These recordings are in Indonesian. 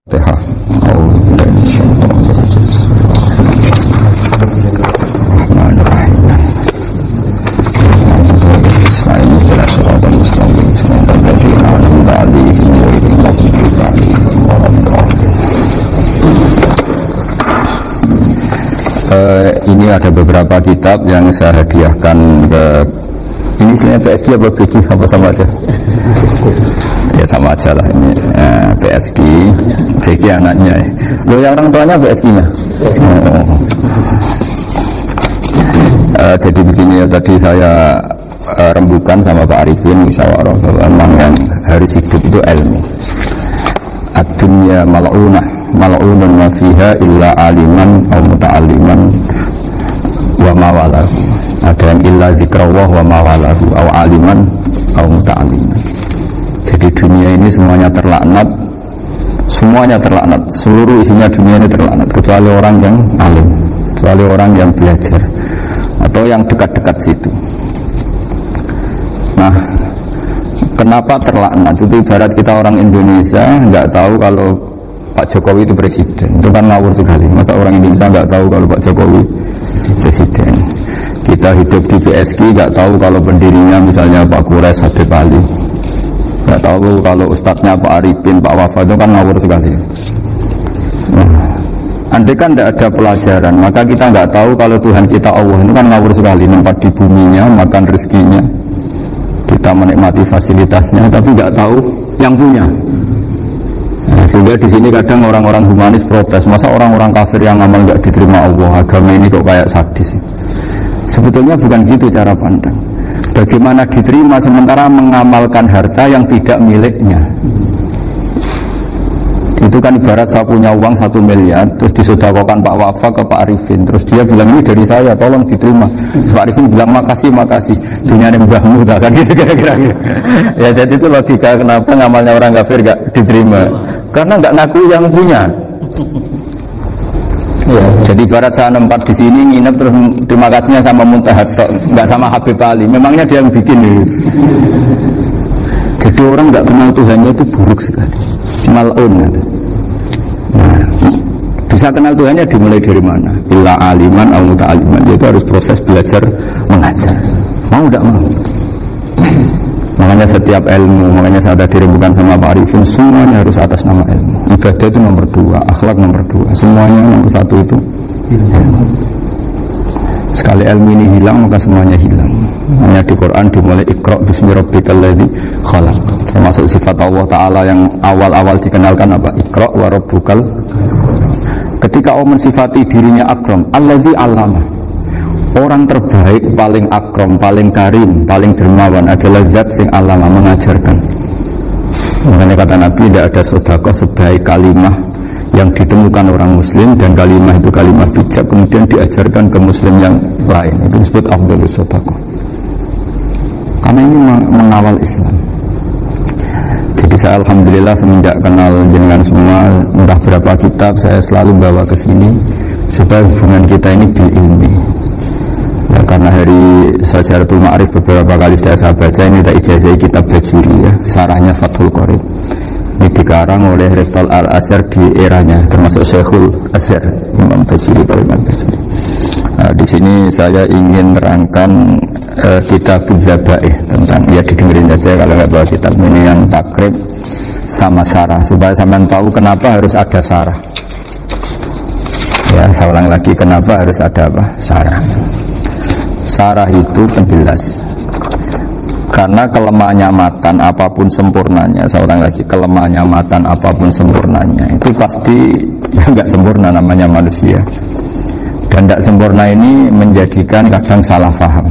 Ini ada beberapa kitab yang saya hadiahkan ke ini istilahnya PSG apa BG apa sama aja? Ya sama aja lah ini PSG, BG anaknya. Loh yang orang tuanya PSG-nya? Jadi begini ya, tadi saya rembukan sama Pak Arifin musyawarah bahwa memang yang harus hidup itu ilmu. Ad-dunya mal'unun wa fiha illa aliman aw muta'alliman wa mawalahu. Ada yang illa zikrullah wa mawalahu aw aliman aw muta'alliman. Jadi dunia ini semuanya terlaknat, seluruh isinya dunia ini terlaknat kecuali orang yang alim, kecuali orang yang belajar atau yang dekat-dekat situ. Nah, kenapa terlaknat? Itu ibarat kita orang Indonesia nggak tahu kalau Pak Jokowi itu presiden, itu kan ngawur sekali. Masa orang Indonesia nggak tahu kalau Pak Jokowi presiden? Kita hidup di PSG nggak tahu kalau pendirinya misalnya Pak Kures Habib Ali, nggak tahu kalau ustadznya Pak Arifin, Pak Wafa, itu kan ngawur sekali. Andai kan tidak ada pelajaran, maka kita nggak tahu kalau Tuhan kita Allah itu kan ngawur sekali, nempat di buminya, makan rezekinya, kita menikmati fasilitasnya, tapi nggak tahu yang punya. Nah, sehingga di sini kadang orang-orang humanis protes, masa orang-orang kafir yang amal nggak diterima Allah, agama ini kok kayak sadis. Sebetulnya bukan gitu cara pandang. Bagaimana diterima sementara mengamalkan harta yang tidak miliknya? Itu kan ibarat saya punya uang 1 miliar, terus disedekahkan Pak Wafa ke Pak Arifin, terus dia bilang ini dari saya, tolong diterima. Pak Arifin bilang makasih, dunia ini mbahmu, kan gitu kira-kira. Ya jadi itu logika kenapa ngamalnya orang kafir gak diterima, karena gak ngaku yang punya. Ya, jadi ibarat saya nempat di sini nginep terus terima kasihnya sama Muntahat, nggak sama Habib Ali. Memangnya dia yang bikin ini. Jadi orang nggak kenal Tuhannya itu buruk sekali. Mal'un. Nah, bisa kenal Tuhannya dimulai dari mana? Illa aliman au muta'aliman. Itu harus proses belajar mengajar. Mau tidak mau. Makanya setiap ilmu, makanya saya tadi rembukan sama Pak Arifin, semuanya harus atas nama ilmu. Ibadah itu nomor 2, akhlak nomor 2, semuanya nomor 1 itu ilmu. Sekali ilmu ini hilang maka semuanya hilang. Makanya di Quran dimulai Iqra bismi rabbikal ladzi khalaq. Termasuk sifat Allah Ta'ala yang awal-awal dikenalkan apa? Iqra wa rabbukal. Ketika Allah mensifati dirinya akram, alladzi 'allama. Orang terbaik, paling akram, paling karim, paling dermawan adalah zat sing alama, mengajarkan. Makanya kata Nabi, tidak ada sedekah sebaik kalimah yang ditemukan orang muslim, dan kalimah itu kalimah bijak kemudian diajarkan ke muslim yang lain. Itu disebut afdhalus sedekah. Karena ini mengawal Islam. Jadi saya alhamdulillah semenjak kenal jenengan semua, entah berapa kitab saya selalu bawa ke sini supaya hubungan kita ini bil ilmi. Ya, karena hari Sajaratul Ma'arif beberapa kali saya baca, ini tak ijazah kitab Bajuri ya, sarahnya Fathul Qorib. Ini dikarang oleh Riftal Al-Azhar di eranya, termasuk Syekhul Azhar, Imam Bajuri, Imam Bajuri. Nah, di sini saya ingin terangkan kitab Zabaih tentang, ya didengerin saja kalau nggak bawa kitab ini, yang takrib sama sarah, supaya sampean tahu kenapa harus ada sarah. Ya, saya ulang lagi, kenapa harus ada apa? Sarah. Sarah itu penjelas. Karena kelemahannya matan apapun sempurnanya, seorang lagi kelemahannya matan apapun sempurnanya itu pasti ya nggak sempurna, namanya manusia. Dan tidak sempurna ini menjadikan kadang salah paham,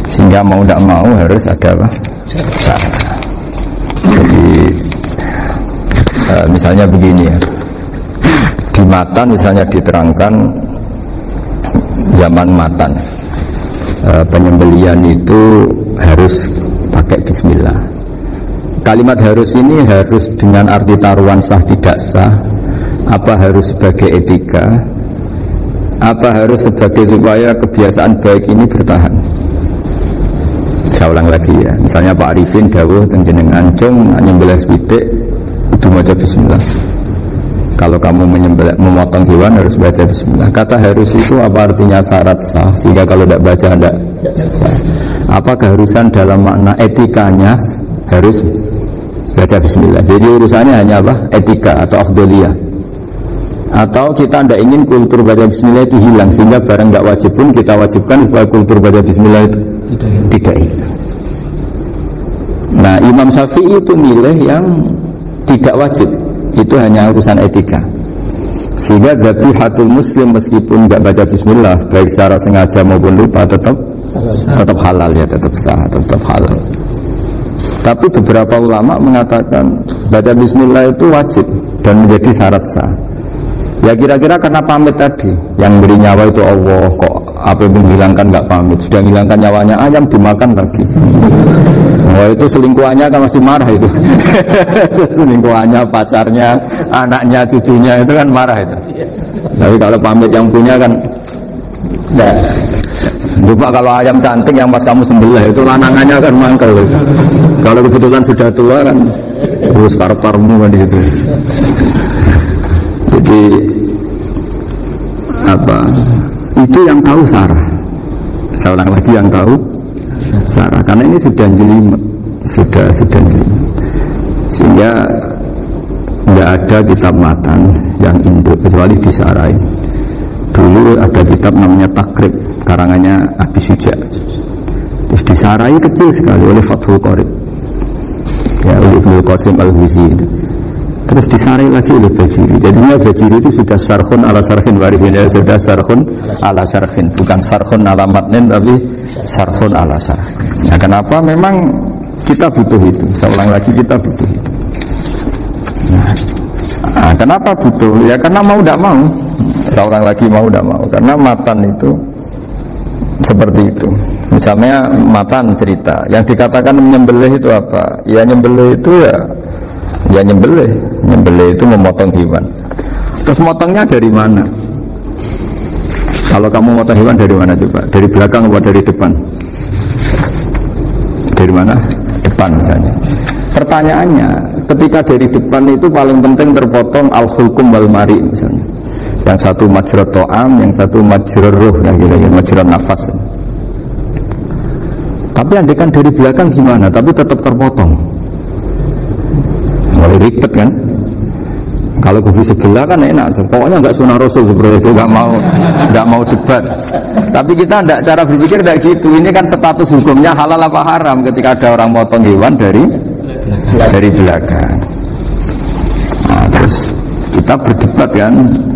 sehingga mau tidak mau harus ada apa? Sarah. Jadi misalnya begini ya, di matan misalnya diterangkan zaman matan. Penyembelian itu harus pakai bismillah. Kalimat harus ini harus dengan arti taruhan sah tidak sah, apa harus sebagai etika, apa harus sebagai supaya kebiasaan baik ini bertahan. Saya ulang lagi ya, misalnya Pak Arifin dawuh teng jenengan cung nyembelih sithik kudu maca bismillah. Kalau kamu memotong hewan harus baca bismillah. Kata harus itu apa artinya syarat sah? Sehingga kalau tidak baca tidak sah. Apa keharusan dalam makna etikanya harus baca bismillah. Jadi urusannya hanya apa? Etika atau afdoliyah. Atau kita tidak ingin kultur baca bismillah itu hilang, sehingga barang tidak wajib pun kita wajibkan supaya kultur baca bismillah itu tidak hilang. Nah, Imam Syafi'i itu milih yang tidak wajib. Itu hanya urusan etika. Sehingga zabihatul muslim meskipun tidak baca bismillah, baik secara sengaja maupun lupa, tetap halal ya, tetap sah, tetap halal. Tapi beberapa ulama mengatakan baca bismillah itu wajib dan menjadi syarat sah. Ya kira-kira karena pamit tadi, yang beri nyawa itu Allah, kok apa yang menghilangkan nggak pamit, sudah menghilangkan nyawanya ayam dimakan lagi. Wah, itu selingkuhannya kan masih marah itu. Selingkuhannya, pacarnya, anaknya, cucunya itu kan marah itu. Tapi kalau pamit yang punya kan ya. Lupa kalau ayam cantik yang pas kamu sembelih itu lanangannya kan mangkel. Kalau kebetulan sudah tua kan terus par-parmu kan itu. Jadi apa? Itu yang tahu Sarah. Seorang lagi yang tahu Sarah, karena ini sudah jelimet, sudah jelimet. Sehingga tidak ada kitab matan yang induk kecuali disarain. Dulu ada kitab namanya Takrib, karangannya Abi Suja. Terus disarai kecil sekali oleh Fathul Qorib, ya, oleh Ibnu Qasim Al-Huzi itu. Terus disarai lagi oleh Bajuri. Jadinya Bajuri itu sudah sarhun ala sarhin warifin, ya, sudah sarhun ala sarhin, bukan sarhun ala matnin tapi sarhun ala sarhin. Ya, kenapa? Memang kita butuh itu. Seulang lagi kita butuh itu. Nah, kenapa butuh? Ya karena mau tidak mau. Seorang lagi mau tidak mau. Karena matan itu seperti itu. Misalnya matan cerita yang dikatakan menyembelih itu apa? Ya nyembelih itu ya nyembelih itu memotong hewan. Terus motongnya dari mana? Kalau kamu motong hewan dari mana coba? Dari belakang atau dari depan? Dari mana? Depan misalnya. Pertanyaannya, ketika dari depan itu paling penting terpotong al-hulkum wal mari misalnya. Yang satu majrur to'am, yang satu majrur ruh, yang gitu, majrur nafas. Tapi andekan dari belakang gimana? Tapi tetap terpotong. Mulai ribet kan? Kalau kubu sebelah kan enak, pokoknya nggak sunnah Rasul seperti itu, nggak mau debat. Tapi kita tidak, cara berpikir tidak gitu. Ini kan status hukumnya halal apa haram ketika ada orang potong hewan dari belakang. Nah, terus kita berdebat kan,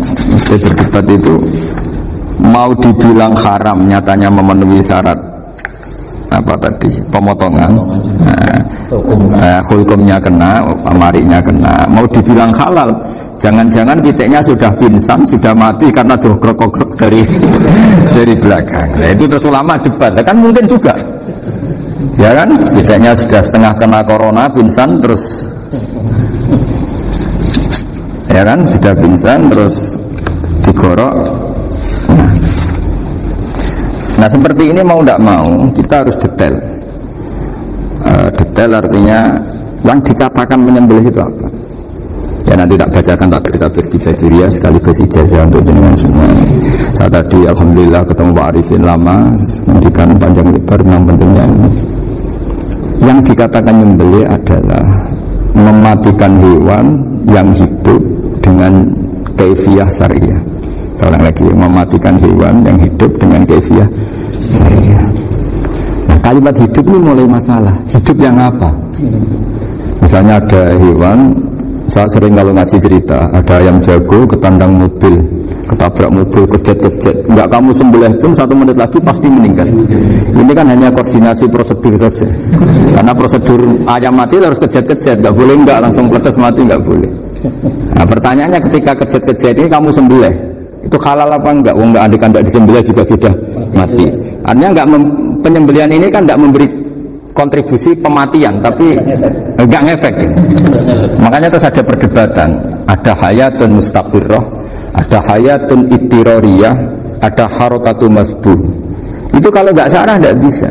mesti berdebat itu mau dibilang haram, nyatanya memenuhi syarat apa tadi pemotongan. Hukumnya kena, amarinya kena. Mau dibilang halal, jangan-jangan pitiknya sudah pingsan, sudah mati karena dogrok-dogrok dari belakang. Nah, itu terus ulama debat, kan mungkin juga, ya kan? Pitiknya sudah setengah kena corona, pingsan terus, ya kan? Sudah pingsan terus digorok. Nah seperti ini mau tidak mau kita harus detail. Detail artinya yang dikatakan menyembelih itu apa? Ya nanti tak bacakan, tak kita berkibajiria sekaligus ijazah untuk jenengan semua. Saya tadi alhamdulillah ketemu Pak Arifin lama, mendikan panjang lebar tentang pentingnya ini. Yang dikatakan menyembelih adalah mematikan hewan yang hidup dengan kaifiyah syariah. Seorang lagi mematikan hewan yang hidup dengan kaifiyah syariah. Nah, kalimat hidup ini mulai masalah. Hidup yang apa? Misalnya ada hewan, saya sering kalau ngaji cerita, ada ayam jago ketandang mobil, ketabrak mobil, kejet-kejet. Enggak kamu sembelih pun 1 menit lagi pasti meninggal. Ini kan hanya koordinasi prosedur saja. Karena prosedur ayam mati harus kejet-kejet, enggak boleh enggak langsung pletes mati, enggak boleh. Nah, pertanyaannya ketika kejet-kejet ini kamu sembelih, itu halal apa enggak? Wong enggak andikan enggak disembelih juga sudah mati. Artinya enggak penyembelihan ini kan enggak memberi kontribusi pematian, tapi enggak ngefek. Makanya terus ada perdebatan. Ada hayatun mustaqirrah, ada hayatun ittirariyah, ada harakatu masbuh. Itu kalau enggak sarah enggak bisa.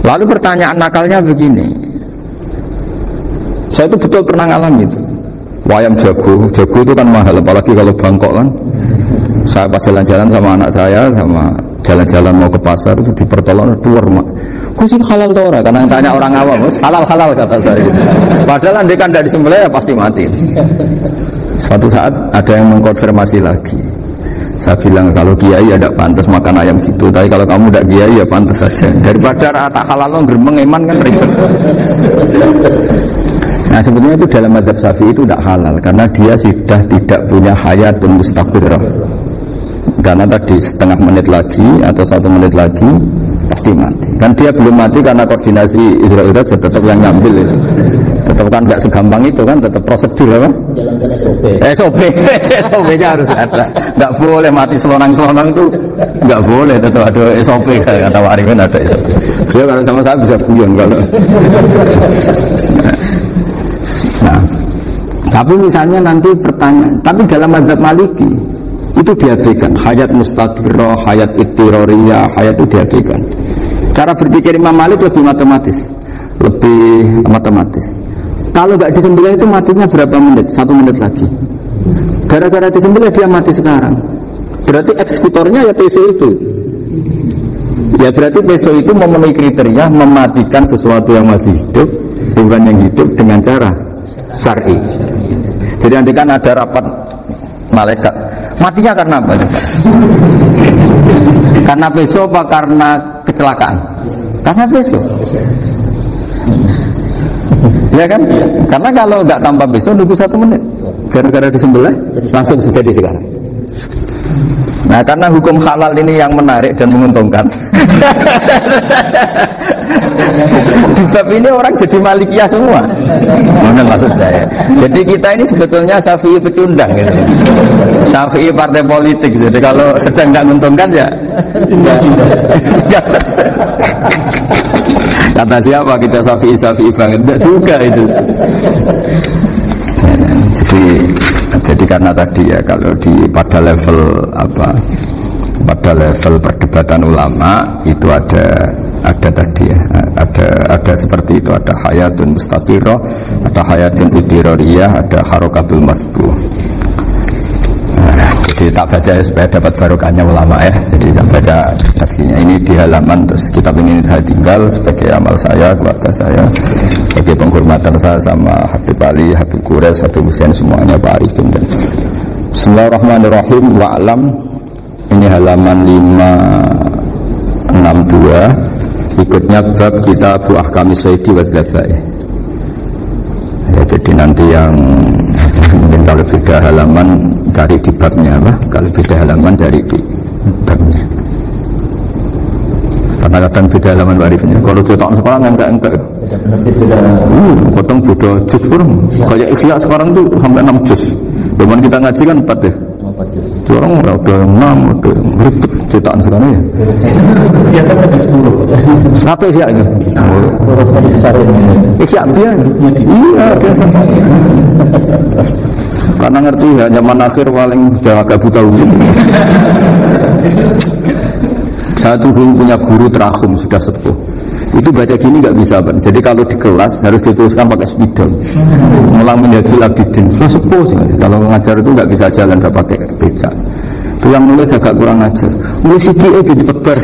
Lalu pertanyaan nakalnya begini. Saya itu betul pernah ngalamin itu. Wayam jago itu kan mahal, apalagi kalau Bangkok kan. Saya pas jalan-jalan sama anak saya, sama jalan-jalan mau ke pasar itu di pertolongan duar mak. Kusik halal tuh orang, karena tanya orang awam, halal kata saya. Padahal andai kan tidak disembelih ya pasti mati. Suatu saat ada yang mengkonfirmasi lagi. Saya bilang kalau kiai ya tidak pantas makan ayam gitu, tapi kalau kamu tidak kiai ya pantas saja. Daripada rata halal lo geremeng eman kan ribet. Nah sebetulnya itu dalam mazhab Syafi'i itu tidak halal karena dia sudah tidak punya hayatun mustaqirrah. Karena tadi setengah menit lagi atau 1 menit lagi pasti mati. Kan dia belum mati karena koordinasi Israel tetap yang ngambil itu. Tetap kan nggak segampang itu kan, tetap prosedur apa? Jalankan SOP. SOP-nya harus ada. Nggak boleh mati selonang-selonang itu, nggak boleh. Tetap ada SOP kata Warifin ada SOP. Dia kalau sama saya bisa guyon kalau. Nah, tapi misalnya nanti pertanyaan, tapi dalam mazhab Maliki itu diabaikan, hayat mustaqirrah, hayat ittiroriyah, hayat itu diabaikan. Cara berpikir Imam Malik lebih matematis. Kalau nggak disembelih itu matinya berapa menit? 1 menit lagi. Gara-gara disembelih dia mati sekarang. Berarti eksekutornya ya peso itu. Ya berarti peso itu memenuhi kriteria mematikan sesuatu yang masih hidup, bukan yang hidup dengan cara syar'i. Jadi nanti kan ada rapat malaikat. Matinya karena apa? Karena peso apa karena kecelakaan? Karena peso. Ya kan? Karena kalau nggak tanpa peso nunggu 1 menit. Gara-gara disembelih langsung terjadi sekarang. Nah karena hukum halal ini yang menarik dan menguntungkan. Di bab ini orang jadi Malikiyah semua. Mana maksud saya? Jadi kita ini sebetulnya Syafi'i pecundang gitu. Syafi'i partai politik. Jadi kalau sedang nggak menguntungkan ya. Kata siapa kita Syafi'i banget? Tidak juga itu. Jadi karena tadi ya kalau pada level perdebatan ulama itu ada tadi ya ada seperti itu, ada hayatun mustaqirrah, ada hayatun ittiroriyah, ada harokatul matbuh. Jadi tak baca ya, supaya dapat barokahnya ulama ya. Jadi tak baca redaksinya ini di halaman, terus kitab ini saya tinggal sebagai amal saya, keluarga saya, sebagai penghormatan saya sama Habib Ali, Habib Qures, Habib Hussein, semuanya Pak Arifin. Bismillahirrahmanirrahim. Wa'lam, ini halaman 562. Ikutnya bab Kitab Ahkamis Syaiti wa Dzalabai. Ya, jadi nanti yang mungkin kalau beda halaman cari di babnya apa? Kalau beda halaman cari di babnya. Karena kadang beda halaman warifnya. Kalau cetak sekarang enggak. Potong beda juz pun. Kayak Ikhya sekarang tuh sampai 6 juz. Zaman kita ngaji kan 4 ya. Orang udah 6, udah ribet cetakan sekarang ya. Di atas ada 10. Apa Ikhya itu? Ikhya biar. Iya biasa. Karena ngerti ya zaman akhir paling sudah agak buta umum. Saya tuh dulu punya guru terakhum sudah sepuh. Itu baca gini nggak bisa Pak. Jadi kalau di kelas harus dituliskan pakai spidol. Mulang menjadi abidin. Sudah sepuh sih. Kalau ngajar itu nggak bisa jalan nggak pakai beca. Itu yang nulis agak kurang ajar. Nulis CDE jadi pebar.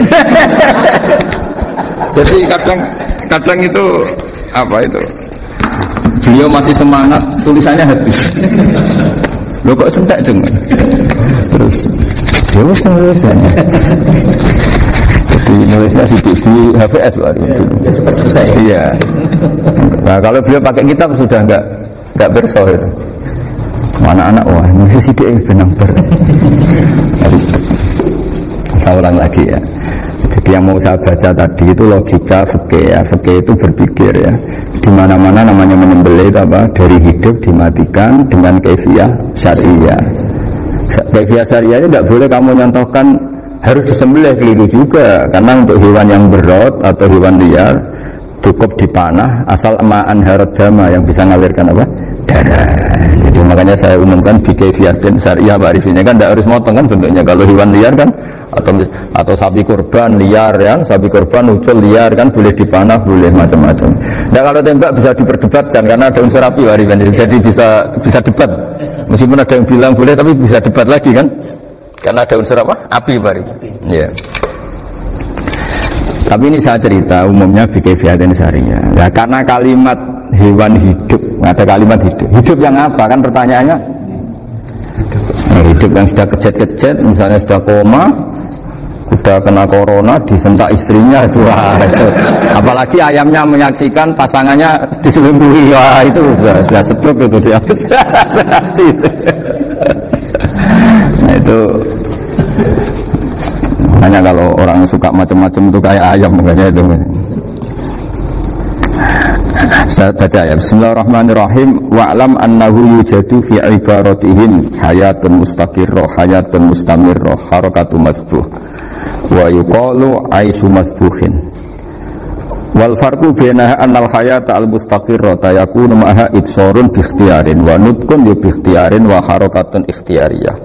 Jadi kadang itu apa itu? Beliau masih semangat, tulisannya habis. Loh kok sentak dong? Terus, ya wes nulisnya. Jadi nulisnya di HVS baru. Cepat selesai. Iya. Nah kalau beliau pakai kitab sudah enggak berso itu. Anak-anak wah nulis sidik benang ber. Saya ulang lagi ya. Jadi yang mau saya baca tadi itu logika fikih ya. Fikih itu berpikir ya. Di mana-mana namanya menyembelih itu apa? Dari hidup dimatikan dengan kaifiyah syariah. Kaifiyah syariahnya tidak boleh kamu nyontohkan harus disembelih, keliru juga. Karena untuk hewan yang berot atau hewan liar cukup dipanah asal ma'an harad dama yang bisa mengalirkan apa? Darah. Jadi maka Makanya saya umumkan bikaifiatin syariah ma'rifiyah kan tidak harus motong kan bentuknya. Kalau hewan liar kan atau sapi kurban liar kan, sapi kurban ucul liar kan boleh dipanah, boleh macam-macam. Nah kalau tembak bisa diperdebatkan karena ada unsur api ma'rifiyah. Jadi bisa debat. Meskipun ada yang bilang boleh tapi bisa debat lagi kan? Karena ada unsur apa? Api ma'rifiyah. Ya. Tapi ini saya cerita umumnya bikaifiatin syariah. Ya karena kalimat hewan hidup, ada kalimat hidup. Hidup yang apa? Kan pertanyaannya. Hidup yang sudah kejet-kejet, misalnya sudah koma, sudah kena corona, disentak istrinya itu. Apalagi ayamnya menyaksikan pasangannya diselingkuhi, wah itu sudah stroke itu dia. Nah itu. Hanya kalau orang suka macam-macam itu kayak ayam makanya itu. Saya baca ya. Bismillahirrahmanirrahim. Wa'lam annahu yujadu fi ibaratihim hayatun mustaqirrah, hayatun mustamirrah, harakatu masbuh. Wa yuqalu aisyu masbuhin. Wal farqu baina annal hayata al mustaqirrah yakunu ma'a ibsarun bi ikhtiyarin wa nutqun bi ikhtiyarin wa harakatun ikhtiyariyah.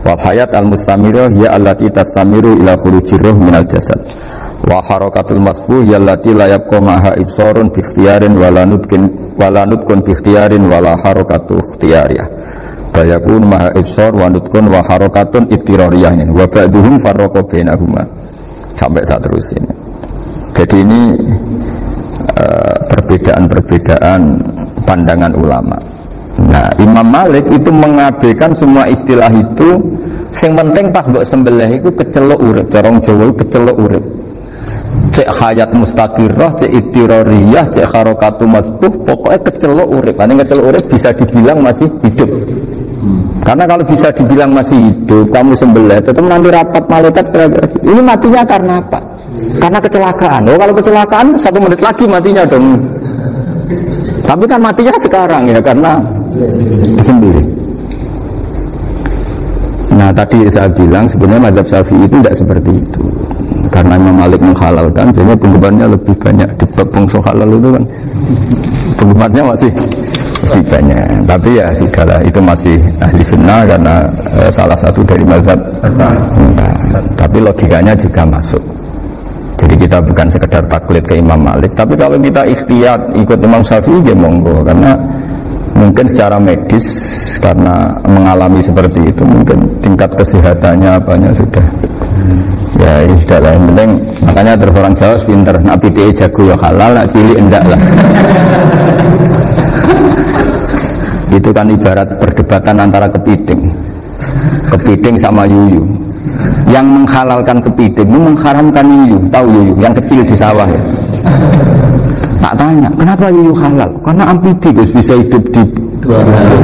Wal hayat al mustamirah ya allati tastamiru ila khurujir ruh minal jasad. Wa harakatul masbuh ya allati la yabqa maha ibsarun bi ikhtiyarin wala nutqun bi ikhtiyarin wala harakatu ikhtiyariyah. Bayakun maha ibsar wa nutqun wa harakatun ittirariyah. Wa ba'duhum farraqa bainahuma. Sampai saat terus ini. Jadi ini perbedaan-perbedaan pandangan ulama. Nah, Imam Malik itu mengabaikan semua istilah itu. Yang penting pas mbok sembelih itu kecelok urip, corong Jawa kecelok urip. Cek hayat mustaqirrah, cek ittirariyah, cek harakatu masbuh, pokoknya kecelok urip. Karena kecelok urip bisa dibilang masih hidup. Karena kalau bisa dibilang masih hidup, kamu sembelih, tetap nanti rapat malaikat. Ini matinya karena apa? Karena kecelakaan. Oh, kalau kecelakaan 1 menit lagi matinya dong. Tapi kan matinya sekarang ya karena sendiri. Nah tadi saya bilang sebenarnya mazhab Syafi'i itu tidak seperti itu. Karena Imam Malik menghalalkan, biasanya penggemarnya lebih banyak di bab bangsa halal itu kan. Penggemarnya masih banyak. Tapi ya segala itu masih ahli sunnah karena salah satu dari mazhab. Tapi logikanya juga masuk. Jadi kita bukan sekedar taklid ke Imam Malik, tapi kalau kita ikhtiyat ikut Imam Syafi'i ya monggo, karena mungkin secara medis karena mengalami seperti itu mungkin tingkat kesehatannya apanya sudah ya ini sudah lah. Yang penting makanya terus orang Jawa pinter, nak PTE jago ya halal, nak cilik enggak lah. Itu kan ibarat perdebatan antara kepiting sama yuyu. Yang menghalalkan kepiting itu mengharamkan yuyu. Tahu yuyu yang kecil di sawah ya? Tak tanya kenapa yuyu halal, karena amfibi bisa hidup di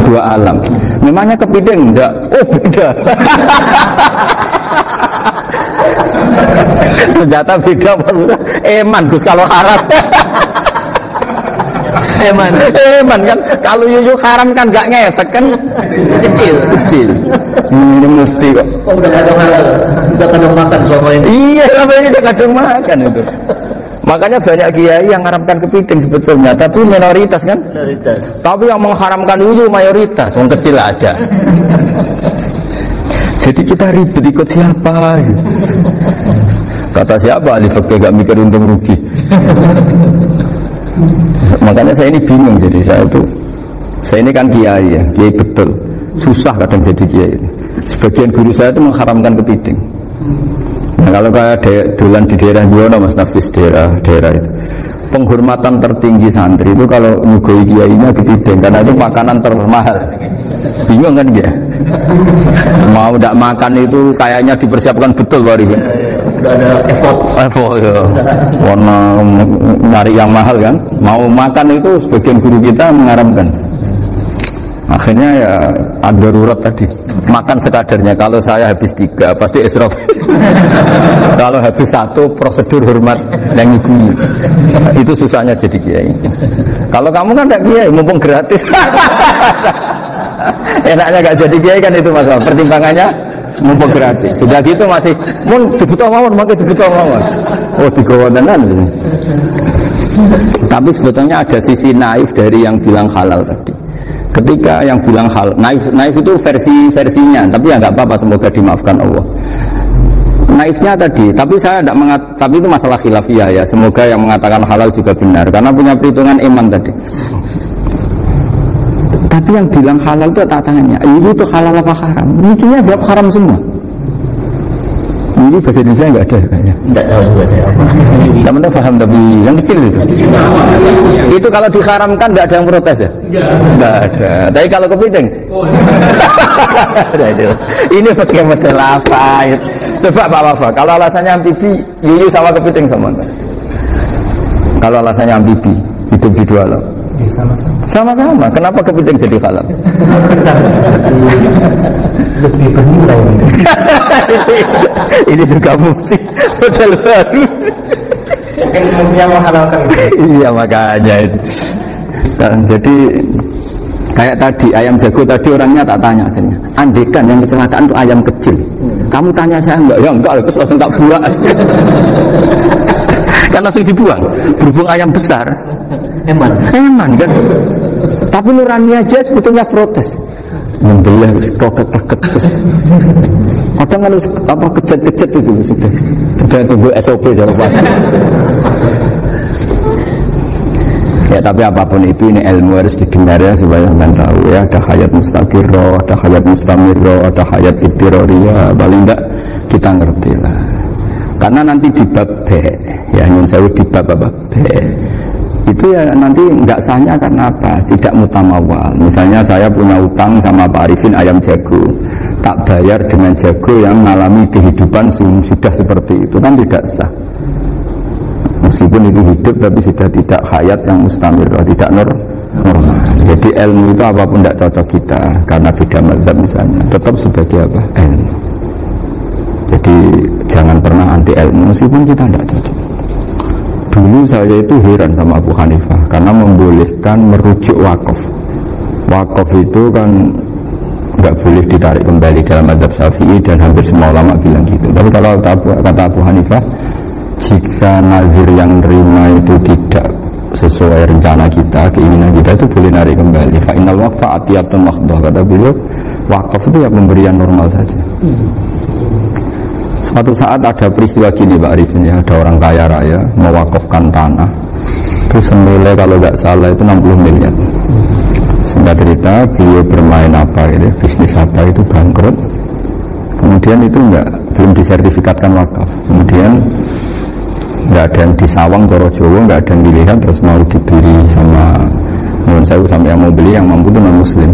dua alam. Memangnya kepiting enggak? Oh beda. Ternyata beda maksudnya. Eman Gus kalau haram. Eman kan kalau yuyu haram kan nggak ngefek kan, kecil. Ini mesti kok. Oh, udah kadang halal, udah kadang makan selama ini. Iya, selama ini udah kadang makan itu. Makanya banyak kiai yang mengharamkan kepiting sebetulnya, tapi minoritas kan. Minoritas. Tapi yang mengharamkan yuyu mayoritas, wong kecil aja. Jadi kita ribet ikut siapa? Kata siapa? Ahli fikih gak mikir untung rugi. Makanya saya ini bingung, jadi saya ini kan kiai ya, kiai betul, susah kadang jadi kiai. Sebagian guru saya itu mengharamkan kepiting. Nah, kalau kayak dolan di daerah Yono, Mas Nafis daerah itu, penghormatan tertinggi santri itu kalau nyugoi kiainya kepiting, karena itu makanan termahal. Bingung kan dia? Mau tidak makan itu kayaknya dipersiapkan betul baru kan? Ada effort ya. Warna nyari yang mahal kan? Mau makan itu sebagian guru kita mengharamkan. Akhirnya ya ada darurat tadi. Makan sekadarnya. Kalau saya habis 3 pasti israf. Kalau habis 1 prosedur hormat yang ibu. Itu susahnya jadi kiai. Kalau kamu kan tidak kiai, mumpung gratis. Enaknya gak jadi kiai kan itu masalah. Pertimbangannya mumpung gratis. Sudah gitu masih mun dibutuh mawon, makai dibutuh mawon. Oh digawanan. Tapi sebetulnya ada sisi naif dari yang bilang halal tadi. Ketika yang bilang naif itu versinya, tapi ya nggak apa-apa, semoga dimaafkan Allah. Naifnya tadi, tapi saya tidak tapi itu masalah khilafiyah ya. Semoga yang mengatakan halal juga benar, karena punya perhitungan iman tadi. Tapi yang bilang halal itu tak tanya, ini itu halal apa haram? Intinya jawab haram semua. Ini bahasa Indonesia nggak ada kayaknya. Nggak tahu juga saya. Teman-teman paham tapi yang kecil itu. Itu kalau diharamkan nggak ada yang protes ya? Nggak ada. Tapi kalau kepiting, ini pakai model apa? Coba Pak Wafa, kalau alasannya amfibi, yuyu sama kepiting sama. Kalau alasannya amfibi, hidup di dua alam. Sama-sama. Kenapa kepiting jadi halal? Lebih bernilai. Ini juga mufti model baru. Yang menghalalkan. Iya makanya itu. Dan jadi kayak tadi ayam jago tadi orangnya tak tanya akhirnya. Andekan yang kecelakaan itu ayam kecil. Kamu tanya saya enggak? Ya enggak, terus langsung tak buang. Kan langsung dibuang. Berhubung ayam besar. Eman kan. Tapi nurani aja sebetulnya protes. Membelah koket-koket. Kadang kan apa kejat-kejat itu sudah tunggu SOP jawabannya. Ya tapi apapun itu ini ilmu harus didengar ya supaya sampean tahu ya, ada hayat mustaqirroh, ada hayat mustamirroh, ada hayat ittiroriyah, paling enggak kita ngerti lah. Karena nanti di bab B, ya ingin saya di bab B itu ya nanti nggak sahnya karena apa? Tidak mutamawal. Misalnya saya punya utang sama Pak Arifin ayam jago, tak bayar dengan jago yang mengalami kehidupan sudah seperti itu, kan tidak sah. Meskipun itu hidup tapi sudah tidak hayat yang mustamir, tidak normal. Jadi ilmu itu apapun tidak cocok kita karena beda mazhab misalnya, tetap sebagai apa? Ilmu. Jadi jangan pernah anti ilmu meskipun kita tidak cocok. Dulu saya itu heran sama Abu Hanifah karena membolehkan merujuk wakaf. Wakaf itu kan nggak boleh ditarik kembali dalam mazhab Syafi'i dan hampir semua ulama bilang gitu. Tapi kalau kata Abu Hanifah, jika nazir yang nerima itu tidak sesuai rencana kita, keinginan kita, itu boleh narik kembali. Fa innal waqfa atiyatun mahdhah, kata beliau, wakaf itu ya pemberian normal saja. Suatu saat ada peristiwa gini Pak Arifin ya, ada orang kaya raya mewakafkan tanah, terus senilai kalau nggak salah itu 60 miliar. Singkat cerita beliau bermain apa gitu, bisnis apa itu bangkrut, kemudian itu belum disertifikatkan wakaf, kemudian nggak ada yang disawang Coro-Jowo, nggak ada yang dilihat, terus mau dibeli sama menurut saya sama yang mau beli yang mampu itu non muslim.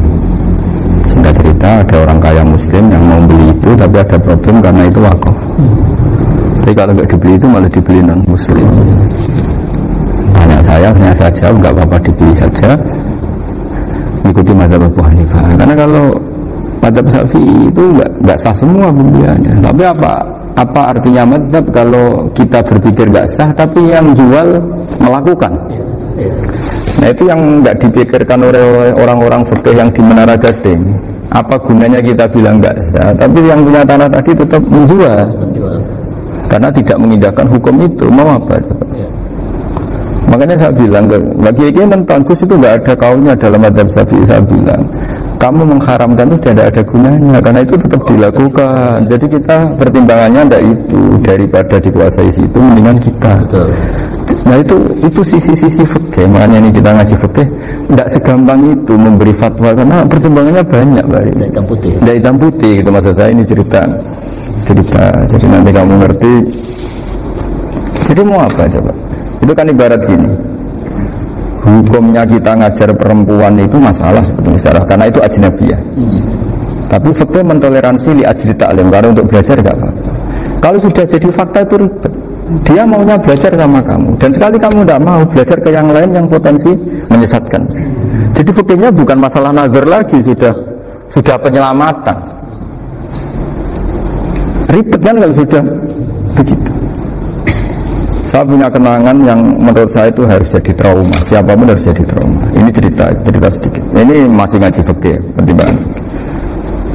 Singkat cerita ada orang kaya muslim yang mau beli itu, tapi ada problem karena itu wakaf. Tapi kalau nggak dibeli itu malah dibeli non muslim. Tanya saya jawab nggak apa-apa dibeli saja, ikuti mazhab Abu Hanifah. Karena kalau mazhab Syafi'i itu nggak sah semua pembeliannya. Tapi apa artinya mazhab kalau kita berpikir nggak sah, tapi yang jual melakukan? Nah itu yang nggak dipikirkan oleh orang-orang fikih yang di Menara Gading. Apa gunanya kita bilang nggak sah, tapi yang punya tanah tadi tetap menjual karena tidak mengindahkan hukum itu. Mau apa? Makanya saya bilang bagi ini tentang Gus itu nggak ada kaulnya dalam mazhab Syafi'i. Saya bilang kamu mengharamkan itu tidak ada gunanya karena itu tetap dilakukan. Jadi kita pertimbangannya tidak itu, daripada dikuasai situ mendingan kita. Nah itu sisi-sisi fikih. Makanya ini kita ngaji fikih tidak segampang itu memberi fatwa karena pertimbangannya banyak. Tidak hitam putih gitu maksud saya, ini cerita. Jadi nanti kamu ngerti. Jadi mau apa coba? Itu kan ibarat gini. Hukumnya kita ngajar perempuan itu masalah sebetulnya sekarang karena itu ajnabiyah. Tapi fikih mentoleransi li ajli ta'lim, karena untuk belajar enggak apa-apa. Kalau sudah jadi fakta itu ribet. Dia maunya belajar sama kamu, dan sekali kamu tidak mau belajar ke yang lain yang potensi menyesatkan. Jadi fikihnya bukan masalah nazar lagi, sudah penyelamatan. Ribet kan kalau sudah begitu. Saya punya kenangan yang menurut saya itu harus jadi trauma. Siapapun harus jadi trauma. Ini cerita sedikit. Ini masih ngaji fikih pertimbangan.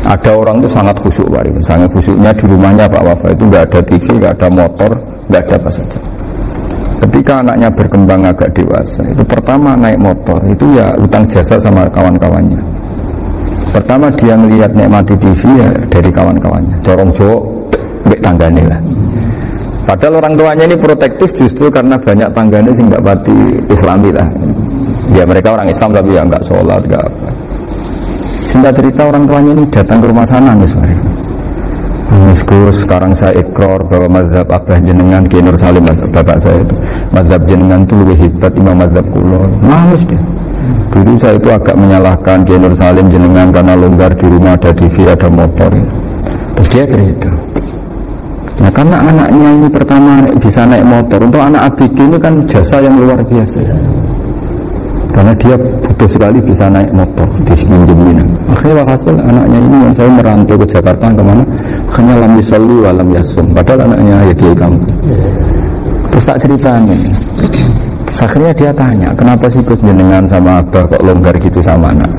Ada orang itu sangat khusyuk, sangat khusyuknya di rumahnya Pak Wafa itu nggak ada TV, nggak ada motor, nggak ada apa saja. Ketika anaknya berkembang agak dewasa, itu pertama naik motor itu ya utang jasa sama kawan-kawannya. Pertama dia melihat nikmati TV ya dari kawan-kawannya, corong Jawa, mbek tanggane lah. Padahal orang tuanya ini protektif justru karena banyak tanggane sing nggak pati Islami lah. Ya mereka orang Islam tapi ya nggak sholat, nggak apa. Singkat cerita orang tuanya ini datang ke rumah sana nangis mereka. Gus, sekarang saya ikrar bahwa mazhab Abah jenengan Ki Nur Salim, bapak saya itu mazhab jenengan itu lebih hebat imam mazhab kula. Nangis dia. Dulu saya itu agak menyalahkan Ki Nur Salim jenengan karena longgar di rumah ada TV, ada motor. Terus dia cerita. Nah karena anaknya ini pertama bisa naik motor, untuk anak ABG ini kan jasa yang luar biasa. Karena dia butuh sekali bisa naik motor di pinjemin. Akhirnya hasil anaknya ini yang saya merantau ke Jakarta kemana? Hanya lam yusalli wa lam yasum. Padahal anaknya ya dia kamu. Terus tak ceritanya. Akhirnya dia tanya, kenapa sih Gus jenengan sama Abah kok longgar gitu sama anak?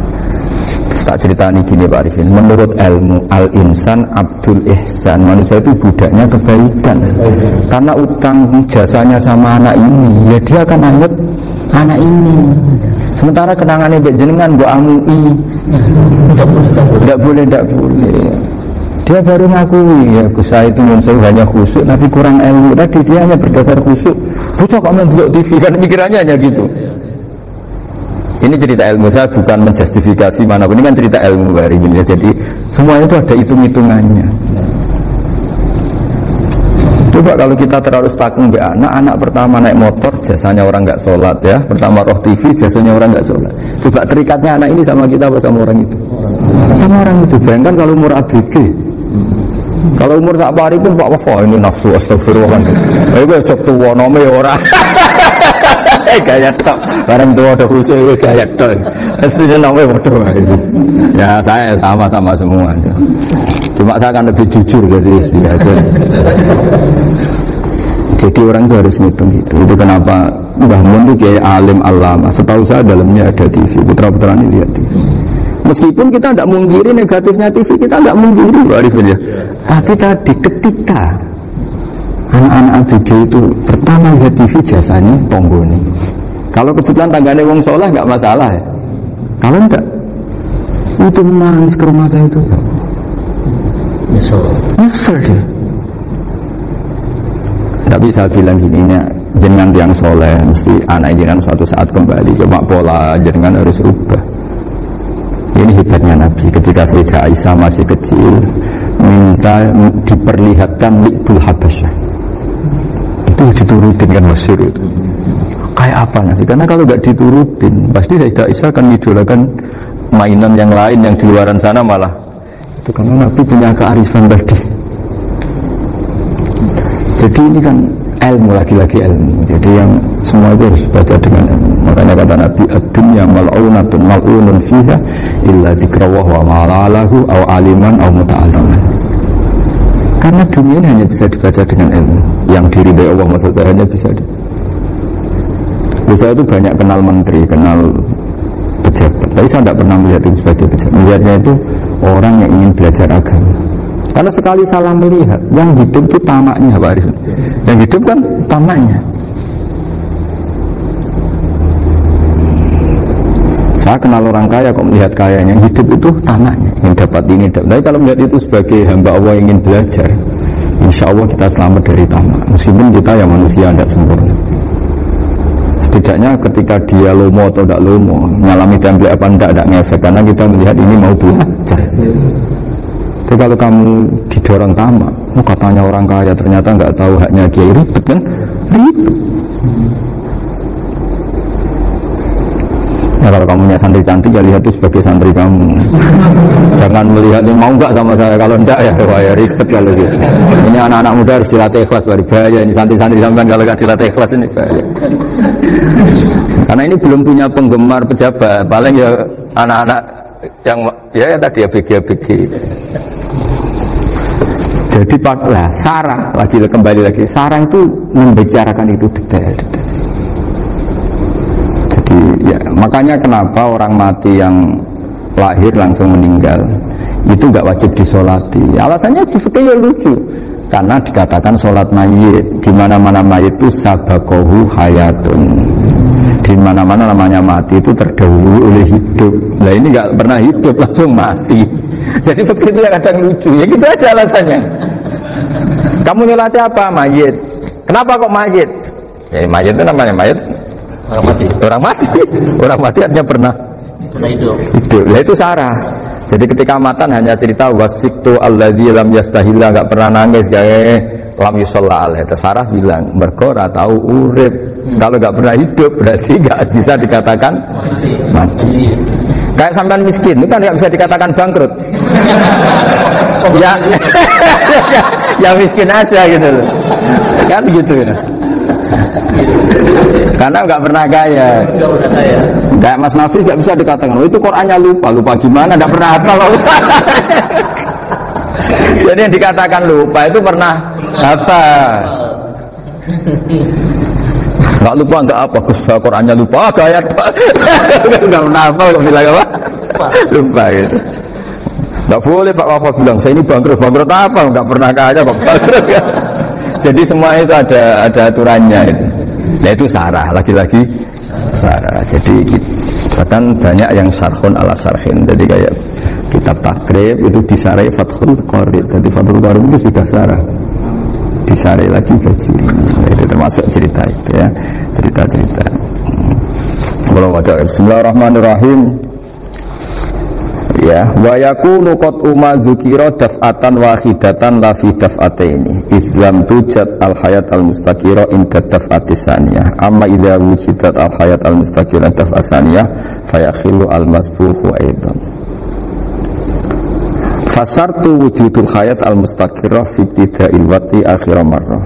Terus tak ceritanya gini Pak Arifin. Menurut ilmu al-insan abdul ihsan, manusia itu budaknya kebaikan. Karena utang jasanya sama anak ini, ya dia akan anggap anak ini. Sementara kenangannya mbak jenengan mbak amui tidak boleh. Dia baru ngakui ya Gus saya itu hanya khusyuk tapi kurang ilmu. Tadi dia hanya berdasar khusyuk. Bocah kok main dulu TV kan pikirannya hanya gitu. Ini cerita ilmu, saya bukan menjustifikasi manapun, ini kan cerita ilmu hari ini. Jadi semuanya itu ada hitung-hitungannya. Coba kalau kita terlalu stakung be anak pertama naik motor jasanya orang nggak sholat ya, pertama roh TV jasanya orang nggak sholat. Coba terikatnya anak ini sama kita apa sama orang itu? Sama orang itu. Bayangkan kalau umur ABG, kalau umur sak pari pun Pak Wafa ini nafsu astagfirullah. Ayo gue cok tua nome orang. Gaya tok, barang tua ada khusus gaya tok. Pastinya nome bodoh. Ya saya sama semua. Cuma saya akan lebih jujur dari biasa. Jadi orang itu harus ngitung gitu. Itu kenapa Mbah Mun itu kayak alim alama. Setahu saya dalamnya ada TV. Putra-putra ini lihat TV. Meskipun kita tidak mungkiri negatifnya TV, kita tidak mungkiri Pak Arifin ya. Tapi tadi ketika anak-anak ABG itu pertama lihat TV jasanya tonggone. Kalau kebetulan tanggane wong soleh nggak masalah ya. Kalau enggak, itu menangis ke rumah saya itu. Nyesel dia. Tapi saya bilang gini, jenengan yang soleh mesti anak jenengan suatu saat kembali. Coba pola jenengan harus rubah. Ini hebatnya Nabi. Ketika Sayyidah Aisyah masih kecil, minta diperlihatkan Li'bul Habasyah. Itu diturutin kan masyhur itu. Kayak apa nanti? Karena kalau nggak diturutin, pasti Sayyidah Aisyah akan idolakan mainan yang lain yang di luaran sana malah. Itu karena Nabi punya kearifan tadi. Jadi ini kan ilmu, lagi-lagi ilmu. Jadi yang semua itu harus baca dengan ilmu. Makanya kata Nabi, ad-dunya mal'unatun mal'unun fiha illa dzikrawah wa ma'alahu aw aliman aw muta'alliman. Karena dunia ini hanya bisa dibaca dengan ilmu. Yang diridai Allah maksudnya hanya bisa saya itu banyak kenal menteri, kenal pejabat. Tapi saya tidak pernah melihat itu sebagai pejabat. Melihatnya itu orang yang ingin belajar agama. Karena sekali salah melihat, yang hidup itu tamaknya Pak Arif. Yang hidup kan tamaknya. Saya kenal orang kaya kok melihat kayanya, yang hidup itu tamaknya, yang dapat ini. Tapi kalau melihat itu sebagai hamba Allah yang ingin belajar, insya Allah kita selamat dari tamak. Meskipun kita yang manusia tidak sempurna. Setidaknya ketika dia lomo atau tidak lomo, mengalami template apa tidak ngefek, karena kita melihat ini mau belajar. Tapi kalau kamu didorong tamak, katanya orang kaya ternyata nggak tahu haknya kiai, ribet kan? Ribet. Ya kalau kamu punya santri cantik ya lihat itu sebagai santri kamu. Jangan melihat mau nggak sama saya, kalau enggak ya wah ya ribet kalau gitu. Ini anak-anak muda harus dilatih ikhlas, bahaya ini santri-santri sampean kalau nggak dilatih ikhlas ini bahaya. Karena ini belum punya penggemar pejabat, paling ya anak-anak yang ya tadi ABG. Jadi pada Sarah kembali lagi Sarah itu membicarakan itu detail. Jadi ya makanya kenapa orang mati yang lahir langsung meninggal itu nggak wajib disolati. Alasannya di fikih ya lucu. Karena dikatakan sholat mayit di mana-mana mayit itu sabakohu hayatun. Di mana-mana namanya mati itu terdahului oleh hidup. Nah ini nggak pernah hidup langsung mati. Jadi begitu yang kadang lucu. Ya gitu aja alasannya. Kamu nyolati apa? Mayit. Kenapa kok mayit? Ya mayit itu namanya mayit. Orang mati. Orang mati. Orang mati artinya pernah hidup. Nah itu sarah. Jadi ketika matan hanya cerita wasiktu alladzi lam yastahilla, enggak pernah nangis gawe lam yusalla alaihi. Sarah bilang mergo ora tau urip. Kalau enggak pernah hidup berarti enggak bisa dikatakan mati. Kayak sampean miskin itu kan enggak bisa dikatakan bangkrut. Ya. Ya miskin aja gitu loh. Kan gitu ya. Karena nggak pernah kaya. Kayak Mas Nafi nggak bisa dikatakan, oh itu Qurannya lupa gimana? Nggak pernah hafal. Jadi yang dikatakan lupa itu pernah hafal. Nggak lupa nggak apa? Qurannya lupa, gaya nggak pernah hafal kok bilang apa? Lupa gitu. Nggak boleh Pak Wafa bilang saya ini bangkrut apa? Nggak pernah kaya kok bangkrut. Jadi semua itu ada aturannya itu. Nah itu sarah, lagi-lagi sarah. Jadi bahkan banyak yang sarhun ala sarhin. Jadi kayak kitab takrib itu disarai Fathul Qorib. Jadi Fathul Qorib itu sudah sarah. Disarai lagi Bajuri. Nah, itu termasuk cerita itu ya, cerita-cerita. Kalau baca Bismillahirrahmanirrahim. Ya, wa yakunu qad umma dzukira daf'atan wahidatan la fi daf'ataini islam tujad al hayat al mustaqira inda daf'atis saniyah amma idza wujidat al hayat al mustaqira daf'as saniyah fayakhilu al masbuhu aidan fasartu wujudul hayat al mustaqira fi ibtida'il waqti akhir marrah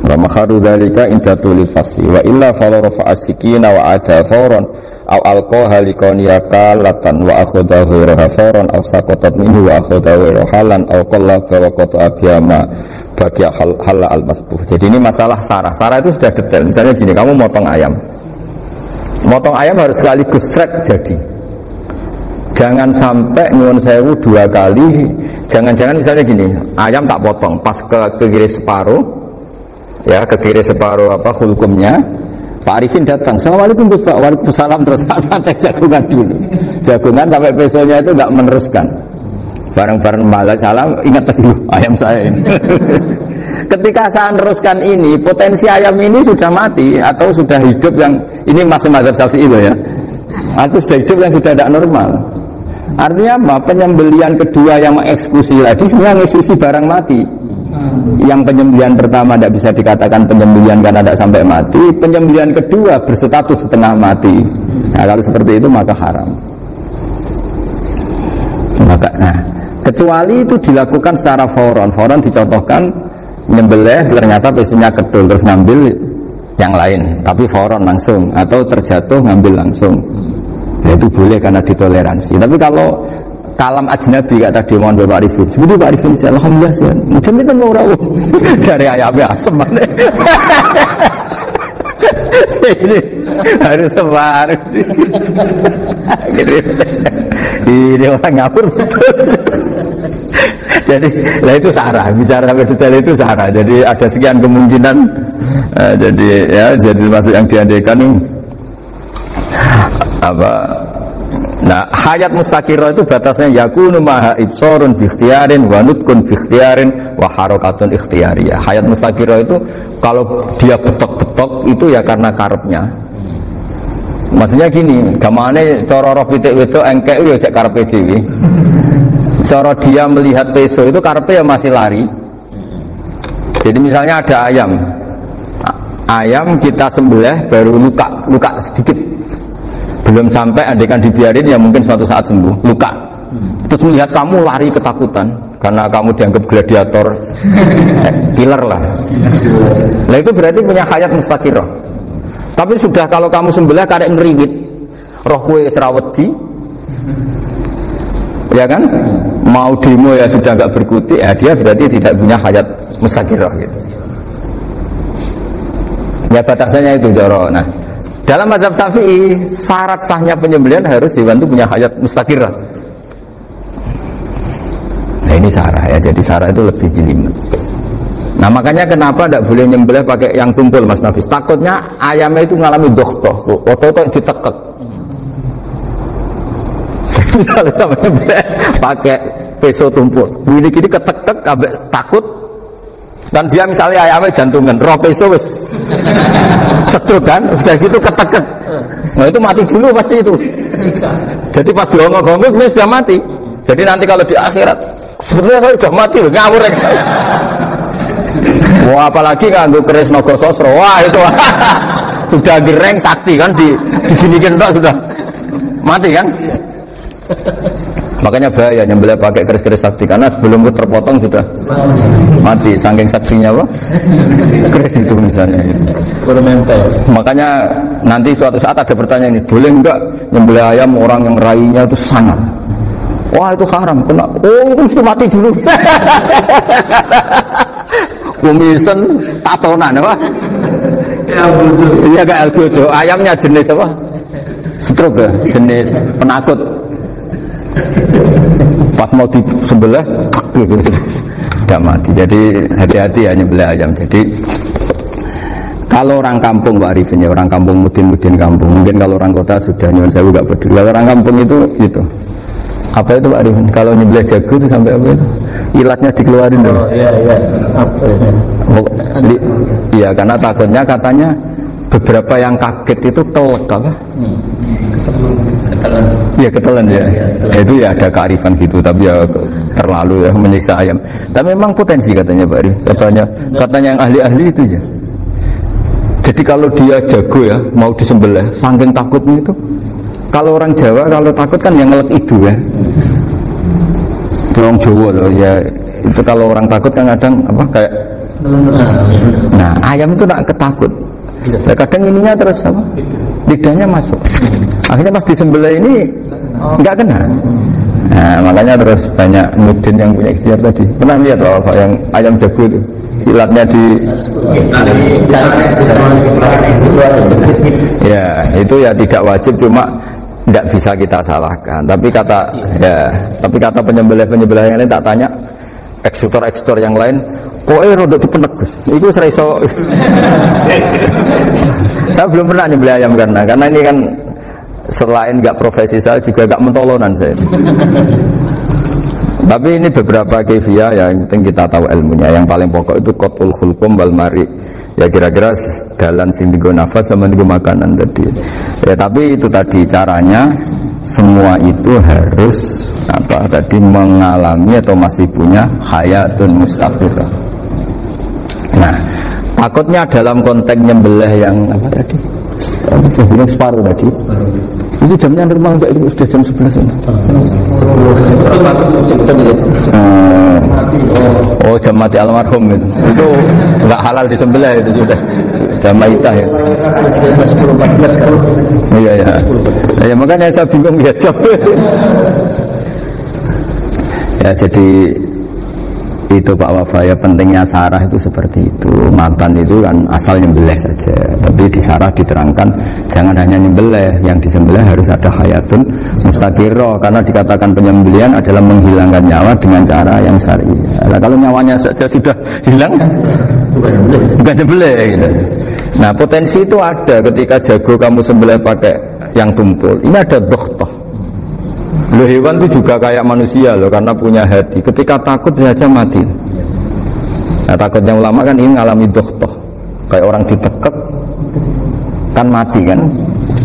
wa makharu dzalika inda tulil fasli wa illa fala rafa'a sikina wa ada fawran aw alqaha liqaniyaka latan wa akhadha ghayraha fawran aw saqatat minhu wa akhadha ghayraha halan aw qallaba wa qata'a biyama bagi hal al-masbuh. Jadi ini masalah sarah. Sarah itu sudah detail. Misalnya gini, kamu motong ayam. Motong ayam harus sekaligus srek jadi. Jangan sampai nyuwun sewu 2 kali. Jangan-jangan misalnya gini, ayam tak potong pas ke kiri separuh. Ya, ke kiri separuh apa hulkumnya. Pak Arifin datang, Assalamualaikum Pak, waalaikumsalam, terus santai jagungan dulu. Jagungan sampai besoknya itu enggak meneruskan. Bareng-bareng malah salam, ingat lagi ayam saya ini. Ketika saya meneruskan ini, potensi ayam ini sudah mati atau sudah hidup yang ini masih mazhab Syafi'i itu ya. Atau sudah hidup yang sudah tidak normal. Artinya apa? Penyembelian kedua yang mengeksekusi tadi semua mengeksekusi barang mati. Yang penyembelian pertama tidak bisa dikatakan penyembelian karena tidak sampai mati. Penyembelian kedua berstatus setengah mati. Nah, kalau seperti itu maka haram. Nah, kecuali itu dilakukan secara fauron. Fauron dicontohkan menyembelih ternyata pesunya kedul terus ngambil yang lain, tapi fauron langsung atau terjatuh ngambil langsung. Ya, itu boleh karena ditoleransi. Tapi kalau kalam ajnabi kata tadi mohon Bapak Arifin. Sebetulnya Pak Arifin alhamdulillah sih. Macam itu mau rawuh. Cari ayamnya asem mana. Ini harus sebar. Ini orang ngapur. Jadi, lah itu sarah. Bicara sampai detail itu sarah. Jadi ada sekian kemungkinan. Jadi ya, jadi masuk yang diandaikan apa? Nah, hayat mustaqirah itu batasnya yakunu maha ibsorun bi ikhtiyarin wa nutkun bi ikhtiyarin wa harakatun ikhtiyariyah. Hayat mustaqirah itu kalau dia betok-betok itu ya karena karepnya. Maksudnya gini, gamane cara roh pitik wedok engkek yo cek karepe dhewe. Cara dia melihat peso itu karepe ya masih lari. Jadi misalnya ada ayam. Ayam kita sembelih baru luka sedikit. Belum sampai andekan dibiarin ya mungkin suatu saat sembuh, luka. Terus melihat kamu lari ketakutan karena kamu dianggap gladiator, killer lah. Nah itu berarti punya hayat mustaqirah. Tapi sudah kalau kamu sembelih karek ngeriwit, roh kue serawedi, ya kan? Mau demo ya sudah nggak berkutik, ya dia berarti tidak punya hayat mustaqirah gitu. Ya batasannya itu joro. Nah. Dalam mazhab Syafi'i, syarat sahnya penyembelihan harus hewan itu punya hayat mustaqirah. Nah ini sarah ya, jadi sarah itu lebih jelimet. Nah makanya kenapa tidak boleh nyembelih pakai yang tumpul Mas Nafis? Takutnya ayamnya itu ngalami dohtoh, otot ditekek. Misalnya sama nyembelih pakai peso tumpul, ini kiri ketek-tek, takut. Dan dia misalnya ayamnya jantungan, roh peso wes setruk kan, udah gitu ketek-tek. Nah itu mati dulu pasti itu. Jadi pas diongok-ongok ini sudah mati. Jadi nanti kalau di akhirat, sebenarnya saya sudah mati, ngawur ya. Wah apalagi nganggo keris naga sosro, wah itu sudah gereng sakti kan diginikan tak sudah mati kan. Makanya bahaya nyembelih pakai keris-keris sakti karena sebelum terpotong sudah mati saking saksinya apa? Keris itu misalnya gitu. Makanya nanti suatu saat ada pertanyaan ini, boleh enggak nyembelih ayam orang yang rainya itu sangat? Wah itu haram, kena. Oh itu mati dulu. Kumisen tatonan apa? Iya kayak algojo. Ayamnya jenis apa? Stroke ya? Jenis penakut. Pas mau disembelih tidak mati. Jadi hati-hati ya nyembelih ayam. Jadi kalau orang kampung Pak Arifin ya, orang kampung mudin kampung. Mungkin kalau orang kota sudah nyuwun sewu enggak peduli. Kalau orang kampung itu apa itu Pak Arifin? Kalau nyembelih jago itu sampai apa itu? Ilatnya dikeluarin dulu. Oh iya. Apa ini? Iya karena takutnya katanya beberapa yang kaget itu telek apa? Ketelan. Iya ketelan ya. Itu ya ada kearifan gitu, tapi ya terlalu ya menyiksa ayam. Tapi memang potensi katanya Pak Arif. Katanya yang ahli-ahli itu ya. Jadi kalau dia jago ya mau disembelih, saking takutnya itu. Kalau orang Jawa kalau takut kan yang ngelek itu ya. Orang Jawa loh ya. Itu kalau orang takut kan kadang apa kayak. Nah ayam itu nak ketakut. Nah, kadang ininya terus apa? Lidahnya masuk. Akhirnya pas disembelih ini nggak kena. Nah makanya terus banyak mudin yang punya ikhtiar tadi. Pernah lihat Pak yang ayam jago itu ilatnya di. Ya itu ya tidak wajib cuma. Tidak bisa kita salahkan, tapi kata penyembelih yang lain tak tanya eksekutor yang lain, rodok itu penegus, itu seriso. Saya belum pernah nyembelih ayam karena ini kan selain nggak profesi saya juga nggak mentolonan saya. Tapi ini beberapa kefiah ya, yang penting kita tahu ilmunya. Yang paling pokok itu qatul khulqum wal mari. Ya kira-kira dalan sing digo nafas sama digo makanan tadi. Ya tapi itu tadi caranya semua itu harus apa tadi mengalami atau masih punya hayatun mustaqirah. Nah, takutnya dalam konteks nyembelih yang apa tadi? Saya bilang separuh tadi. Ini jamnya normal enggak itu sudah jam 11 ini? Oh jam mati almarhum itu. Itu enggak halal disembelih itu sudah. Jam maitah ya. 10 14 Iya ya. Ya makanya saya bingung ya jam. Ya jadi itu Pak Wafa ya pentingnya sarah itu seperti itu. Matan itu kan asal nyembelih saja, tapi di sarah diterangkan jangan hanya nyembelih, yang disembelih harus ada hayatun mustaqirah, karena dikatakan penyembelihan adalah menghilangkan nyawa dengan cara yang syar'i. Nah, kalau nyawanya saja sudah hilang bukan nyembelih gitu. Nah potensi itu ada ketika jago kamu sembelih pakai yang tumpul, ini ada dohtoh. Loh hewan itu juga kayak manusia loh, karena punya hati. Ketika takut saja mati. Nah takutnya ulama kan ini ngalami dohtoh. Kayak orang ditekek kan mati kan,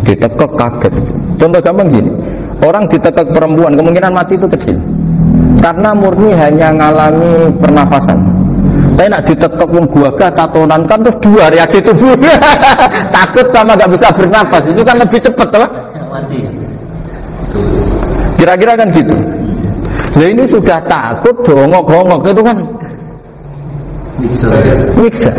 ditekek kaget. Contoh gampang gini, orang ditekek perempuan kemungkinan mati itu kecil, karena murni hanya ngalami pernafasan. Tapi nak ditekek wong guaga tatonan kan terus dua reaksi tubuh. Takut sama gak bisa bernafas, itu kan lebih cepat apa? Mati. Kira-kira kan gitu. Nah ini sudah takut dongok-dongok itu kan nyiksa.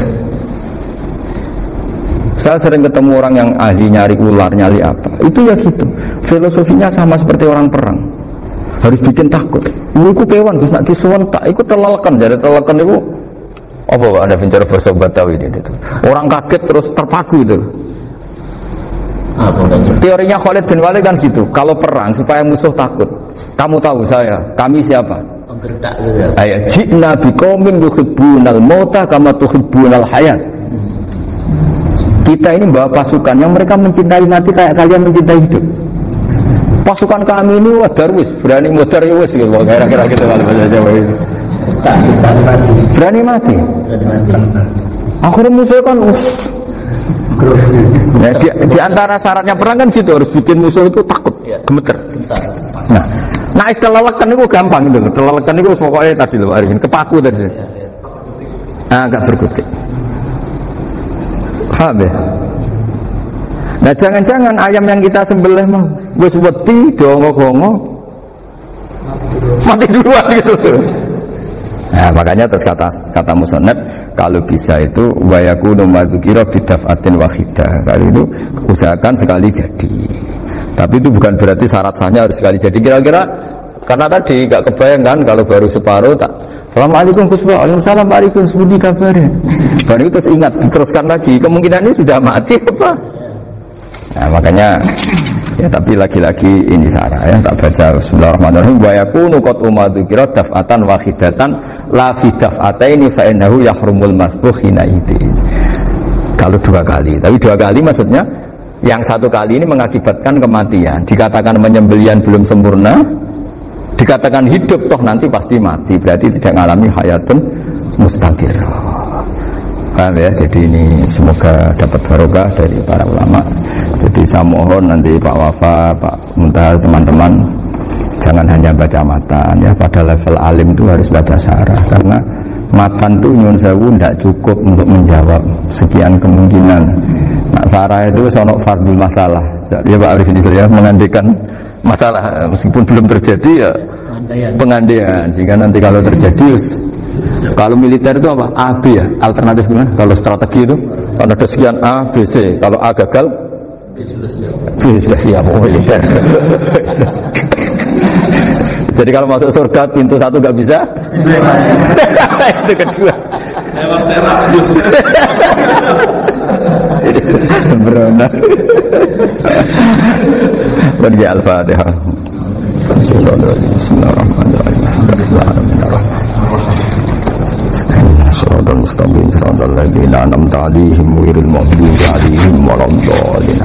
Saya sering ketemu orang yang ahli nyari ular, nyari apa. Itu ya gitu. Filosofinya sama seperti orang perang. Harus bikin takut. Iku kewan Gus nak disuwentak, iku telelekan, jadi telelekan itu apa Pak ada bicara bahasa Batawi ini itu. Orang kaget terus terpaku itu. Teorinya Khalid bin Walid kan gitu. Kalau perang supaya musuh takut, kamu tahu saya, kami siapa? Gertak gitu. Ayat jina biqaumin yuhibbunal mauta kama tuhibbunal hayat. Kita ini bawa pasukan yang mereka mencintai mati kayak kalian mencintai hidup. Pasukan kami ini wadarwis, berani modar ya wis gitu, kira-kira gitu kalau bahasa Jawa itu. Berani mati. Akhirnya musuh kan ya, di antara syaratnya perang kan gitu, harus bikin musuh itu takut, gemeter. Nah istilah leken itu gampang gitu. Istilah leken itu pokoknya tadi loh Arifin, kepaku tadi. Agak berkutik. Paham ya? Nah jangan-jangan ayam yang kita sembelih mah wis wedi dongo-dongo mati duluan gitu. Nah makanya terus kata musannad kalau bisa itu wa yakunu madzukira bidaf'atin wahidah. Kalau itu usahakan sekali jadi. Tapi itu bukan berarti syarat sahnya harus sekali jadi. Kira-kira karena tadi enggak kebayang kan kalau baru separuh tak Assalamualaikum Gus Ba, waalaikumsalam Pak Arifin, seperti kabarnya. Baru itu terus ingat, diteruskan lagi. Kemungkinan ini sudah mati apa? Nah makanya ya tapi lagi-lagi ini sarah ya tak baca Bismillahirrahmanirrahim. Wa yakunu qad umadzukira daf'atan wahidatan la fi daf'ataini fa innahu yahrumul masbuh hina idin. Kalau dua kali, tapi dua kali maksudnya yang satu kali ini mengakibatkan kematian. Dikatakan penyembelian belum sempurna, dikatakan hidup toh nanti pasti mati, berarti tidak mengalami hayatun mustaqirah. Paham ya? Jadi ini semoga dapat barokah dari para ulama. Jadi saya mohon nanti Pak Wafa, Pak Muntaha, teman-teman jangan hanya baca matan ya, pada level alim itu harus baca syarah karena matan itu nyuwun sewu tidak cukup untuk menjawab sekian kemungkinan. Nah, syarah itu sono fardul masalah. Ya Pak Arif ini saya mengandaikan masalah meskipun belum terjadi ya pengandaian sehingga nanti kalau terjadi kalau militer itu apa? A, B ya? Alternatif gimana? Kalau strategi itu kalau ada sekian A, B, C. Kalau A gagal B sudah siap militer. Jadi kalau masuk surga pintu satu gak bisa itu kedua sembrono. Bagi Al-Fatihah. Bismillahirrahmanirrahim. Shiratal mustaqim shiratal ladzina an'amta 'alaihim ghairil maghdubi 'alaihim waladdallin.